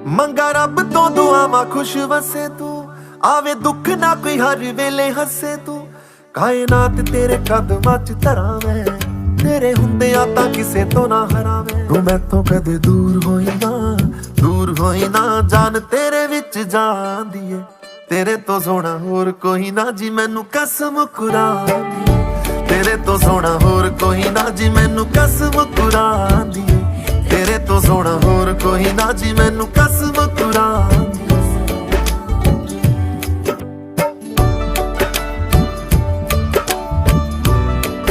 ਮੰਗਾ ਰੱਬ ਤੋਂ ਦੁਆਵਾਂ ਖੁਸ਼ ਵਸੇ ਤੂੰ, ਆਵੇ ਦੁੱਖ ਨਾ ਕੋਈ ਹਰ ਵੇਲੇ ਹੱਸੇ ਤੂੰ। ਕਾਇਨਾਤ ਤੇਰੇ ਕਦਮਾਂ ਚ ਧਰਾਂ ਮੈਂ, ਤੇਰੇ ਹੁੰਦਿਆਂ ਤਾਂ ਕਿਸੇ ਤੋਂ ਨਾ ਹਰਾਵੇਂ। ਤੂੰ ਮੈਥੋਂ ਕਦੇ ਦੂਰ ਹੋਈ ਨਾ ਜਾਨ ਤੇਰੇ ਵਿੱਚ ਜਾਂਦੀ ਏ। ਤੇਰੇ ਤੋਂ ਸੋਹਣਾ ਹੋਰ ਕੋਈ ਨਾ ਜੀ ਮੈਨੂੰ ਕਸਮ ਕੁਰਾਨੀ, ਤੇਰੇ ਤੋਂ ਸੋਹਣਾ ਹੋਰ ਕੋਈ ਨਾ ਜੀ ਮੈਨੂੰ ਕਸਮ ਕੁਰਾਨੀ, ਤੇਰੇ ਤੋਂ ਸੋਹਣਾ ਹੋਰ ਕੋਈ ਨਾ ਜੀ ਮੈਨੂੰ ਕਸਮ